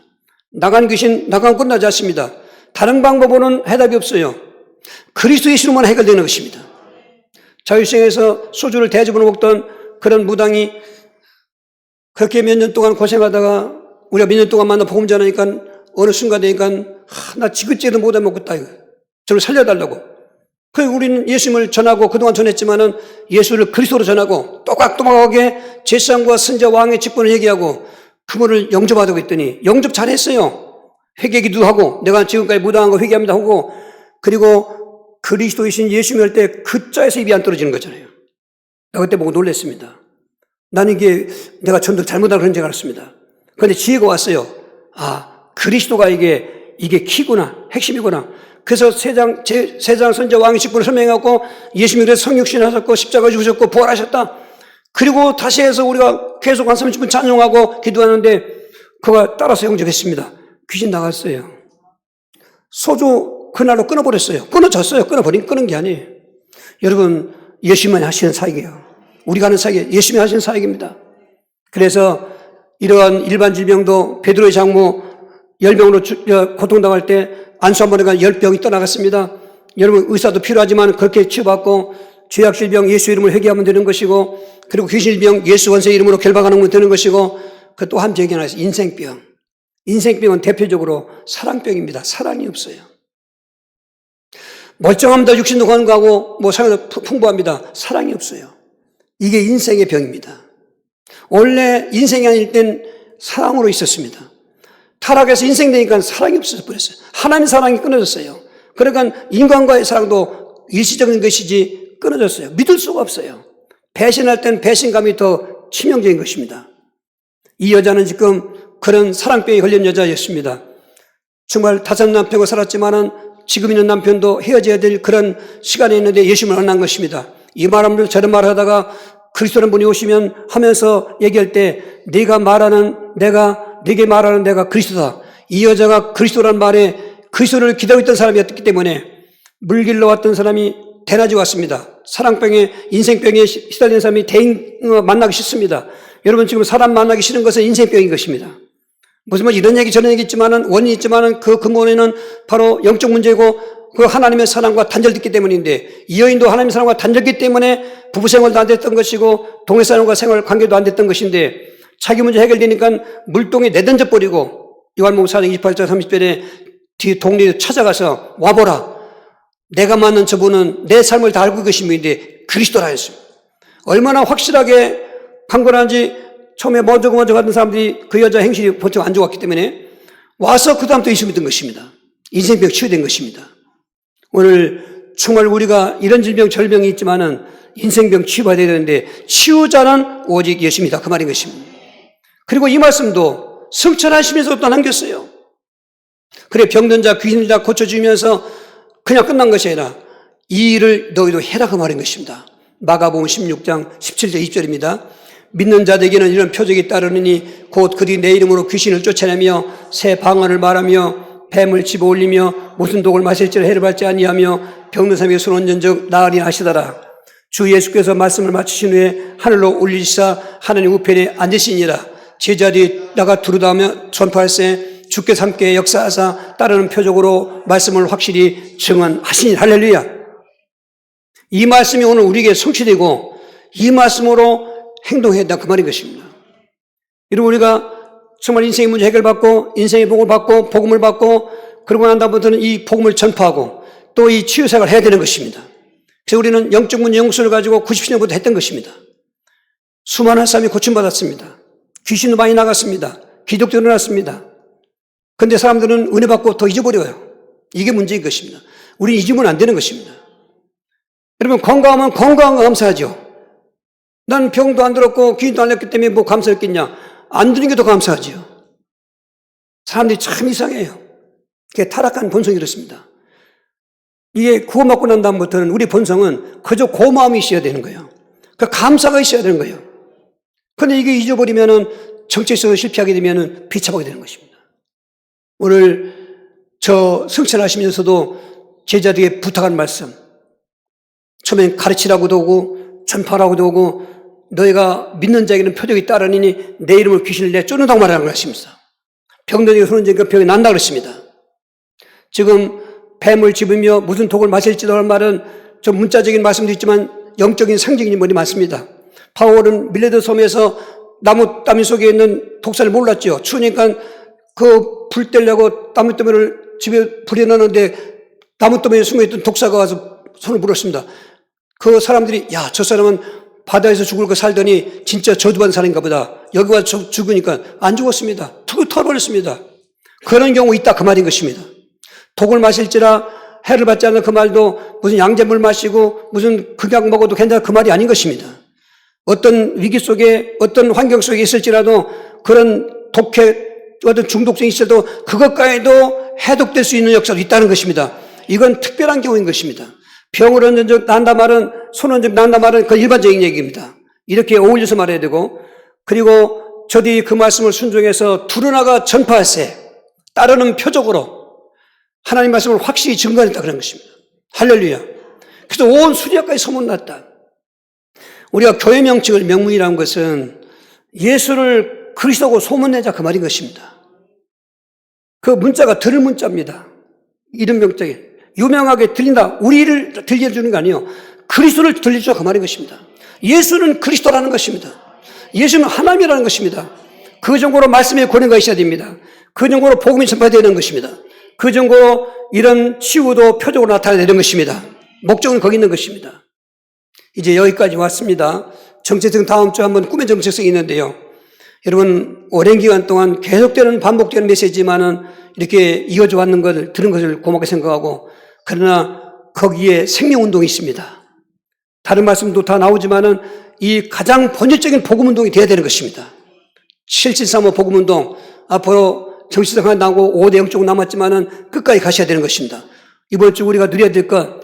나간 귀신 나가면 끝나지 않습니다. 다른 방법으로는 해답이 없어요. 그리스도 예수로만 해결되는 것입니다. 자유시장에서 소주를 대접으로 먹던 그런 무당이 그렇게 몇 년 동안 고생하다가 우리가 몇 년 동안 만나 복음 전하니까 어느 순간 되니까 나 지긋지긋 못해 먹겠다 이거. 저를 살려달라고. 그래서 우리는 예수님을 전하고 그동안 전했지만은 예수를 그리스도로 전하고 또각또각하게 제사장과 선자 왕의 직분을 얘기하고 그분을 영접하다고 했더니 영접 잘했어요. 회개기도 하고 내가 지금까지 무당한 거 회개합니다 하고, 그리고 그리스도이신 예수님 할 때 그 자에서 입이 안 떨어지는 거잖아요. 내가 그때 보고 놀랐습니다. 나는 이게 내가 전도 잘못한 그런 줄 알았습니다. 그런데 지혜가 왔어요. 아, 그리스도가 이게 키구나, 핵심이구나. 그래서 세상 선자 왕의 직분을 설명해갖고 예수님이 그래서 성육신 하셨고 십자가 죽으셨고 부활하셨다. 그리고 다시 해서 우리가 계속 한 30분 찬송하고 기도하는데 그가 따라서 영접했습니다. 귀신 나갔어요. 소주 그날로 끊어버렸어요. 끊어졌어요. 끊은 게 아니에요. 여러분, 예수님이 하시는 사역이에요. 우리가 하는 사역이에요. 예수님이 하시는 사역입니다. 그래서 이러한 일반 질병도 베드로의 장모 열병으로 고통당할 때 안수 한 번에 간 10병이 떠나갔습니다. 여러분, 의사도 필요하지만 그렇게 치유받고 죄악 질병 예수 이름으로 회개하면 되는 것이고, 그리고 귀신 질병 예수 원세 이름으로 결박하는 되는 것이고, 그 또 한 병이 하나 있어요. 인생병. 인생병은 대표적으로 사랑병입니다. 사랑이 없어요. 멀쩡합니다. 육신도 건강하고 뭐 사랑도 풍부합니다. 사랑이 없어요. 이게 인생의 병입니다. 원래 인생이 아닐 땐 사랑으로 있었습니다. 타락해서 인생 되니까 사랑이 없어져 버렸어요. 하나님의 사랑이 끊어졌어요. 그러니까 인간과의 사랑도 일시적인 것이지 끊어졌어요. 믿을 수가 없어요. 배신할 때는 배신감이 더 치명적인 것입니다. 이 여자는 지금 그런 사랑병에 걸린 여자였습니다. 정말 5 남편과 살았지만은 지금 있는 남편도 헤어져야 될 그런 시간이 있는데 예수님을 만난 것입니다. 이 말하면 저런 말을 하다가 그리스도라는 분이 오시면 하면서 얘기할 때 네게 말하는 내가 그리스도다. 이 여자가 그리스도라는 말에 그리스도를 기다리고 있던 사람이었기 때문에 물길로 왔던 사람이 대낮에 왔습니다. 사랑병에 인생병에 시달리는 사람이 만나기 싫습니다. 여러분, 지금 사람 만나기 싫은 것은 인생병인 것입니다. 무슨 뭐 이런 얘기 저런 얘기 있지만은 원인이 있지만은 그 근본에는 바로 영적 문제고 그 하나님의 사랑과 단절됐기 때문인데, 이 여인도 하나님의 사랑과 단절됐기 때문에 부부 생활도 안 됐던 것이고 동해 사람과 생활 관계도 안 됐던 것인데, 자기 문제 해결되니까 물동에 내던져 버리고 요한복음 4장 28절 30절에 뒤 동네에 찾아가서 와보라. 내가 만난 저분은 내 삶을 다 알고 계신 분인데 그리스도라 했습니다. 얼마나 확실하게 강건한지 처음에 먼저 갔던 사람들이 그 여자 행실이 보통 안 좋았기 때문에 와서 그 다음부터 예수 믿은 것입니다. 인생병 치유된 것입니다. 오늘 정말 우리가 이런 질병 절병이 있지만은 인생병 치유받아야 되는데 치유자는 오직 예수입니다. 그 말인 것입니다. 그리고 이 말씀도 성천하시면서 또 남겼어요. 그래, 병든 자, 귀신 자 고쳐주면서 그냥 끝난 것이 아니라 이 일을 너희도 해라 그 말인 것입니다. 마가복음 16장 17절 20절입니다. 믿는 자들에게는 이런 표적이 따르느니 곧 그들이 내 이름으로 귀신을 쫓아내며 새 방언을 말하며 뱀을 집어올리며 무슨 독을 마실지를 해를 받지 아니하며 병든 사람에게 손 얹은 적 나으리 하시더라. 주 예수께서 말씀을 마치신 후에 하늘로 올리시사 하나님 우편에 앉으시니라. 제자들이 나가 두루다며 전파할세 주께서 함께 역사하사 따르는 표적으로 말씀을 확실히 증언하시니. 할렐루야. 이 말씀이 오늘 우리에게 성취되고 이 말씀으로 행동해야 된다 그 말인 것입니다. 이러면 우리가 정말 인생의 문제 해결받고 인생의 복을 받고 복음을 받고 그러고 난 다음부터는 이 복음을 전파하고 또 이 치유생활을 해야 되는 것입니다. 그래서 우리는 영적 문제 연구소를 가지고 97년부터 했던 것입니다. 수많은 사람이 고침받았습니다. 귀신도 많이 나갔습니다. 기독도 일어났습니다. 그런데 사람들은 은혜 받고 더 잊어버려요. 이게 문제인 것입니다. 우리는 잊으면 안 되는 것입니다. 여러분 건강하면 건강한 거 감사하죠. 난 병도 안 들었고 귀신도 안 났기 때문에 뭐 감사했겠냐. 안 들은 게 더 감사하지요. 사람들이 참 이상해요. 그게 타락한 본성이 그렇습니다. 이게 구원받고 난 다음부터는 우리 본성은 그저 고마움이 있어야 되는 거예요. 그 감사가 있어야 되는 거예요. 그런데 이게 잊어버리면은 정체성을 실패하게 되면은 비참하게 되는 것입니다. 오늘 저 승천하시면서도 제자들에게 부탁한 말씀. 처음엔 가르치라고도 오고 전파라고도 오고 너희가 믿는 자에게는 표적이 따르니 내 이름을 귀신을 내 쫓는다고 말하는 것입니다. 병들에게 손을 쥐니까 병이 난다 그랬습니다. 지금 뱀을 집으며 무슨 독을 마실지도 할 말은 좀 문자적인 말씀도 있지만 영적인 상징이 머리 많습니다. 바울은 밀레드 섬에서 나무 더미 속에 있는 독사를 몰랐죠. 추우니까 그 불 떼려고 나무 더미를 집에 불에 넣었는데 나무 더미에 숨어있던 독사가 와서 손을 물었습니다. 그 사람들이 야, 저 사람은 바다에서 죽을 거 살더니 진짜 저주받은 사람인가 보다. 여기 와서 죽으니까 안 죽었습니다. 툭 털어버렸습니다. 그런 경우 있다 그 말인 것입니다. 독을 마실지라 해를 받지 않는 그 말도 무슨 양잿물 마시고 무슨 극약 먹어도 괜찮다 그 말이 아닌 것입니다. 어떤 위기 속에 어떤 환경 속에 있을지라도 그런 독해 어떤 중독성이 있어도 그것까지도 해독될 수 있는 역사도 있다는 것입니다. 이건 특별한 경우인 것입니다. 병을 얻는 적 난다 말은 손 얻는 적 난다 말은 그 일반적인 얘기입니다. 이렇게 어울려서 말해야 되고 그리고 저들이 그 말씀을 순종해서 두루나가 전파할세 따르는 표적으로 하나님 말씀을 확실히 증거했다 그런 것입니다. 할렐루야. 그래서 온 수리아까지 소문났다. 우리가 교회 명칭을 명문이라는 것은 예수를 그리스도고 소문내자 그 말인 것입니다. 그 문자가 들을 문자입니다. 이름 명칭이 유명하게 들린다. 우리를 들려주는 거 아니에요. 그리스도를 들려주자 그 말인 것입니다. 예수는 그리스도라는 것입니다. 예수는 하나님이라는 것입니다. 그 정도로 말씀의 권위가 있어야 됩니다. 그 정도로 복음이 전파되는 것입니다. 그 정도로 이런 치유도 표적으로 나타내는 것입니다. 목적은 거기 있는 것입니다. 이제 여기까지 왔습니다. 정체성 다음 주 한번 꿈의 정체성이 있는데요. 여러분 오랜 기간 동안 계속되는 반복되는 메시지만은 이렇게 이어져 왔는 것을 들은 것을 고맙게 생각하고 그러나 거기에 생명운동이 있습니다. 다른 말씀도 다 나오지만은 이 가장 본질적인 복음운동이 되어야 되는 것입니다. 7735 복음운동 앞으로 정치성 하나 나오고 5대 0 조금 남았지만은 끝까지 가셔야 되는 것입니다. 이번 주 우리가 누려야 될 것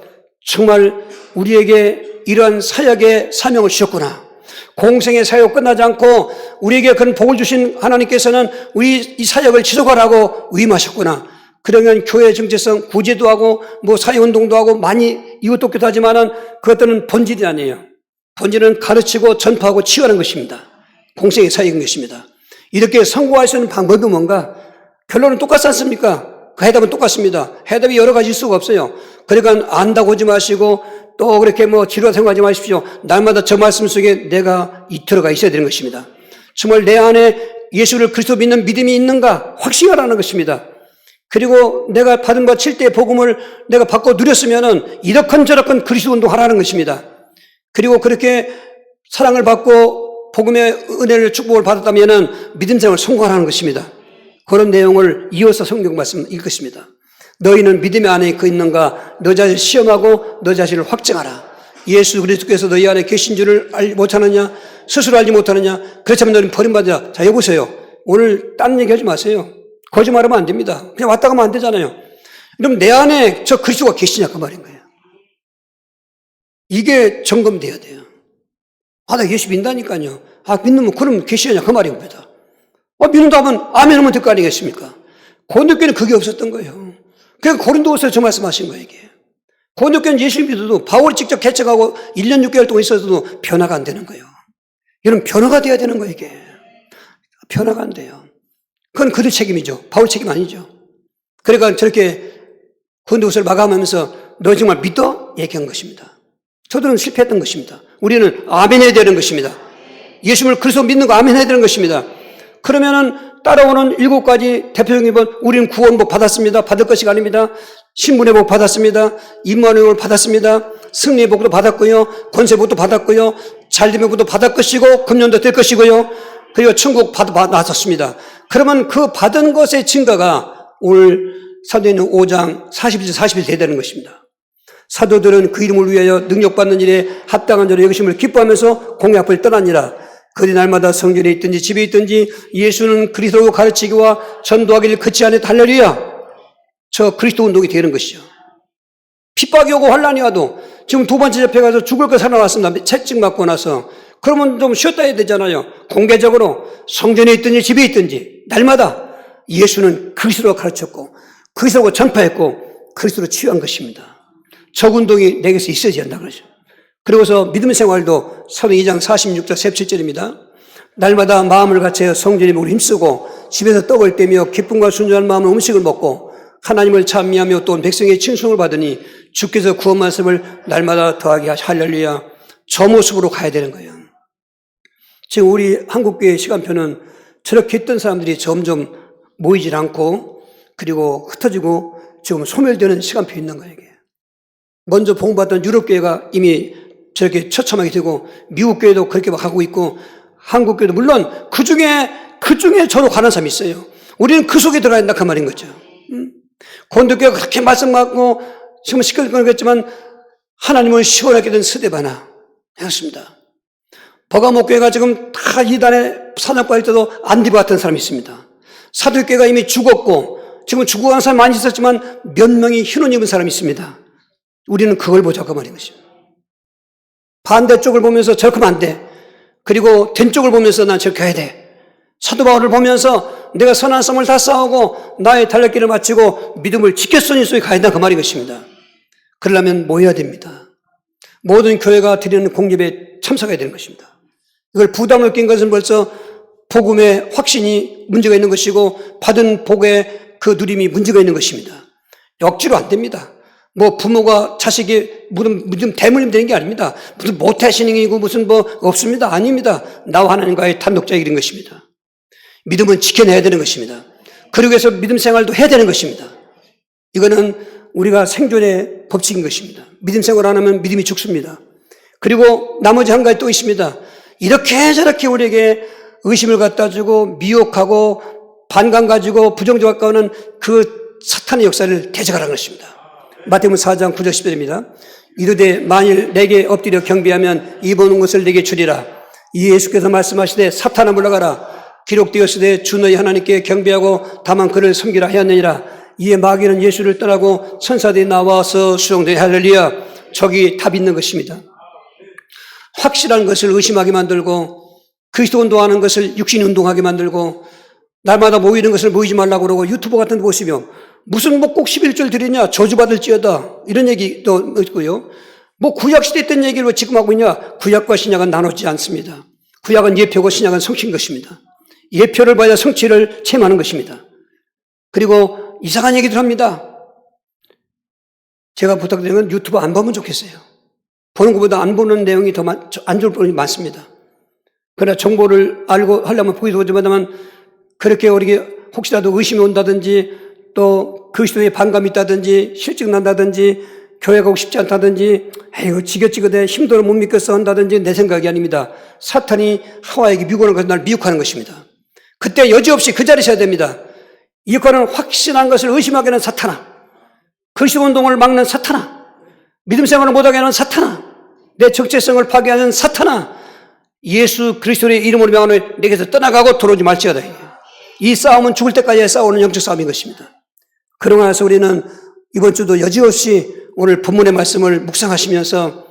정말 우리에게 이러한 사역의 사명을 주셨구나. 공생의 사역 끝나지 않고 우리에게 그런 복을 주신 하나님께서는 우리 이 사역을 지속하라고 위임하셨구나. 그러면 교회 정체성 구제도 하고 뭐 사회운동도 하고 많이 이웃돕기도 하지만은 그것들은 본질이 아니에요. 본질은 가르치고 전파하고 치유하는 것입니다. 공생의 사역인 것입니다. 이렇게 성공할 수 있는 방법이 뭔가? 결론은 똑같지 않습니까? 그 해답은 똑같습니다. 해답이 여러 가지일 수가 없어요. 그러니까 안다고 하지 마시고 또 그렇게 뭐 지루하게 생각하지 마십시오. 날마다 저 말씀 속에 내가 들어가 있어야 되는 것입니다. 정말 내 안에 예수를 그리스도 믿는 믿음이 있는가 확신하라는 것입니다. 그리고 내가 받은 바 7대 복음을 내가 받고 누렸으면은 이렇건저렇건 그리스도 운동하라는 것입니다. 그리고 그렇게 사랑을 받고 복음의 은혜를 축복을 받았다면은 믿음 생활을 성공하라는 것입니다. 그런 내용을 이어서 성경 말씀 읽겠습니다. 너희는 믿음의 안에 있는가? 너 자신을 시험하고 너 자신을 확증하라. 예수 그리스도께서 너희 안에 계신 줄을 알지 못하느냐? 스스로 알지 못하느냐? 그렇다면 너희는 버림받아. 자, 여보세요. 오늘 딴 얘기 하지 마세요. 거짓말하면 안 됩니다. 그냥 왔다 가면 안 되잖아요. 그럼 내 안에 저 그리스도가 계시냐 그 말인 거예요. 이게 점검돼야 돼요. 아, 나 예수 믿는다니까요. 아, 믿으면 그럼 계시냐 그 말입니다. 믿는다 하면 아멘 하면 될 거 아니겠습니까? 고린도교는 그게 없었던 거예요. 그러니까 고린도서에 저 말씀하신 거예요, 이게. 고린도교는 예수님 믿어도 바울이 직접 개척하고 1년 6개월 동안 있어서도 변화가 안 되는 거예요. 이런 변화가 돼야 되는 거예요, 이게. 변화가 안 돼요. 그건 그들 책임이죠. 바울 책임 아니죠. 그러니까 저렇게 고린도후서를 마감하면서 너 정말 믿어? 얘기한 것입니다. 저들은 실패했던 것입니다. 우리는 아멘 해야 되는 것입니다. 예수님을 그리스도 믿는 거 아멘 해야 되는 것입니다. 그러면은 따라오는 7가지 대표적인 번, 우리는 구원복 받았습니다. 받을 것이 아닙니다. 신분의 복 받았습니다. 임마누엘 복을 받았습니다. 승리의 복도 받았고요. 권세복도 받았고요. 잘됨의 복도 받을 것이고 금년도 될 것이고요. 그리고 천국 나섰습니다. 그러면 그 받은 것의 증거가 오늘 사도행전 5장 40절 41 돼야 되는 것입니다. 사도들은 그 이름을 위하여 능력받는 일에 합당한 자로 여기심을 기뻐하면서 공의 앞을 떠나니라. 그들이 날마다 성전에 있든지 집에 있든지 예수는 그리스도로 가르치기와 전도하기를 그치 않에 달려리야. 저 그리스도 운동이 되는 것이죠. 핍박이 오고 환란이 와도 지금 두 번째 잡혀가서 죽을 거 살아왔습니다. 채찍 맞고 나서. 그러면 좀 쉬었다 해야 되잖아요. 공개적으로 성전에 있든지 집에 있든지 날마다 예수는 그리스도로 가르쳤고 그리스도로 전파했고 그리스도로 치유한 것입니다. 적 운동이 내게서 있어야 한다 그러죠. 그리고서 믿음 생활도 사도행전 2장 46절 47절입니다. 날마다 마음을 같여 성전에 목을 힘쓰고 집에서 떡을 떼며 기쁨과 순전한 마음으로 음식을 먹고 하나님을 찬미하며 또 백성의 칭송을 받으니 주께서 구원 말씀을 날마다 더하게 할렐루야. 저 모습으로 가야 되는 거예요. 지금 우리 한국교회 시간표는 저렇게 했던 사람들이 점점 모이질 않고 그리고 흩어지고 지금 소멸되는 시간표 있는 거예요. 이게. 먼저 복음받던 유럽교회가 이미 저렇게 처참하게 되고 미국 교회도 그렇게 막 하고 있고 한국 교회도 물론 그 중에 저로 가는 사람이 있어요. 우리는 그 속에 들어야 된다 그 말인 거죠. 고린도교회가 그렇게 말씀하고 정말 시끌거리겠지만 하나님을 시원하게 된 스데바나 했습니다. 버가모교회가 지금 다 이단에 사냥받을 때도 안디바 같은 사람이 있습니다. 사도교회가 이미 죽었고 지금 죽어가는 사람이 많이 있었지만 몇 명이 흰옷 입은 사람이 있습니다. 우리는 그걸 보자고 말인 것입니다. 반대쪽을 보면서 저렇게 하면 안 돼. 그리고 된 쪽을 보면서 난 저렇게 해야 돼. 사도 바울을 보면서 내가 선한 싸움을 다 싸우고 나의 달랫길을 마치고 믿음을 지켰으니 소위 가야 된다 그 말인 것입니다. 그러려면 모여야 됩니다. 모든 교회가 드리는 공립에 참석해야 되는 것입니다. 이걸 부담을 낀 것은 벌써 복음의 확신이 문제가 있는 것이고 받은 복의 그 누림이 문제가 있는 것입니다. 억지로 안 됩니다. 뭐 부모가 자식이 무슨 대물림 되는 게 아닙니다. 무슨 모태신앙이고 무슨 뭐 없습니다. 아닙니다. 나와 하나님과의 단독자의 일인 것입니다. 믿음은 지켜내야 되는 것입니다. 그러기 위해서 믿음 생활도 해야 되는 것입니다. 이거는 우리가 생존의 법칙인 것입니다. 믿음 생활 안 하면 믿음이 죽습니다. 그리고 나머지 한 가지 또 있습니다. 이렇게 저렇게 우리에게 의심을 갖다 주고 미혹하고 반감 가지고 부정적으로 가까우는 그 사탄의 역사를 대적하라는 것입니다. 마태복음 4장 9절 10절입니다. 이르되 만일 내게 엎드려 경배하면 입어놓은 것을 내게 주리라. 이 예수께서 말씀하시되 사탄아 물러가라. 기록되었으되 주 너희 하나님께 경배하고 다만 그를 섬기라 하였느니라. 이에 마귀는 예수를 떠나고 천사들이 나와서 수종되니 할렐루야. 저기 답 있는 것입니다. 확실한 것을 의심하게 만들고 그리스도 운동하는 것을 육신 운동하게 만들고 날마다 모이는 것을 모이지 말라고 그러고 유튜브 같은 데 보시면 무슨 뭐 꼭 11절 드리냐 저주받을지어다 이런 얘기도 있고요. 뭐 구약시대 했던 얘기를 왜 지금 하고 있냐. 구약과 신약은 나누지 않습니다. 구약은 예표고 신약은 성취인 것입니다. 예표를 봐야 성취를 체험하는 것입니다. 그리고 이상한 얘기들 합니다. 제가 부탁드리는 건 유튜브 안 보면 좋겠어요. 보는 것보다 안 보는 내용이 더 안 좋을 부분이 많습니다. 그러나 정보를 알고 하려면 보기도 하지만 그렇게 우리에게 혹시라도 의심이 온다든지 또 그리스도에 반감이 있다든지 실증 난다든지 교회 가고 싶지 않다든지 에이고 지긋지긋해 힘들어 못 믿겠어 한다든지 내 생각이 아닙니다. 사탄이 하와에게 미혹하는 것은 날 미혹하는 것입니다. 그때 여지없이 그 자리에 서야 됩니다. 이 역할은 확신한 것을 의심하게 하는 사탄아, 그리스도 운동을 막는 사탄아, 믿음 생활을 못하게 하는 사탄아, 내 적재성을 파괴하는 사탄아, 예수 그리스도의 이름으로 명하노니 내게서 떠나가고 돌아오지 말지어다. 이 싸움은 죽을 때까지 싸우는 영적 싸움인 것입니다. 그러고 나서 우리는 이번 주도 여지없이 오늘 본문의 말씀을 묵상하시면서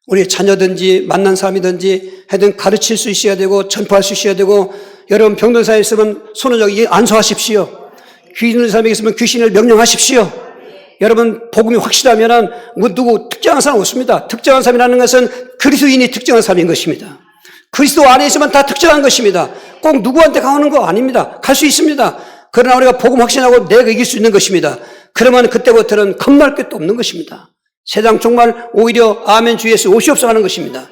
우리 자녀든지 만난 사람이든지 하여튼 가르칠 수 있어야 되고 전파할 수 있어야 되고 여러분 병든 사람이 있으면 손을 여기 안수하십시오. 귀신 들린 사람이 있으면 귀신을 명령하십시오. 여러분 복음이 확실하면은 뭐 누구 특정한 사람 없습니다. 특정한 사람이라는 것은 그리스도인이 특정한 사람인 것입니다. 그리스도 안에 있으면 다 특정한 것입니다. 꼭 누구한테 가는 거 아닙니다. 갈 수 있습니다. 그러나 우리가 복음 확신하고 내가 이길 수 있는 것입니다. 그러면 그때부터는 겁날 것도 없는 것입니다. 세상 정말 오히려 아멘 주 예수 오시옵소서 하는 것입니다.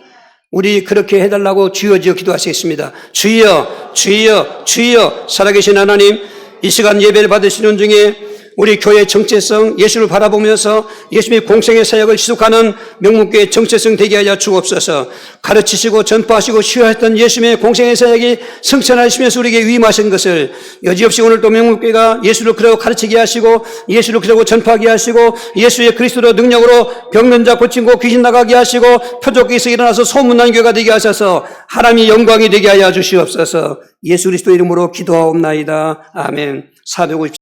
우리 그렇게 해달라고 주여 주여 기도하시겠습니다. 주여 주여 주여. 살아계신 하나님, 이 시간 예배를 받으시는 중에 우리 교회의 정체성, 예수를 바라보면서 예수님의 공생의 사역을 지속하는 명문교회의 정체성 되게 하여 주옵소서. 가르치시고 전파하시고 치유하셨던 예수님의 공생의 사역이 성천하시면서 우리에게 위임하신 것을 여지없이 오늘 또 명문교회가 예수를 그러고 가르치게 하시고 예수를 그러고 전파하게 하시고 예수의 그리스도로 능력으로 병든 자 고치고 귀신 나가게 하시고 표적에서 일어나서 소문난 교회가 되게 하셔서 하나님의 영광이 되게 하여 주시옵소서. 예수 그리스도 이름으로 기도하옵나이다. 아멘. 450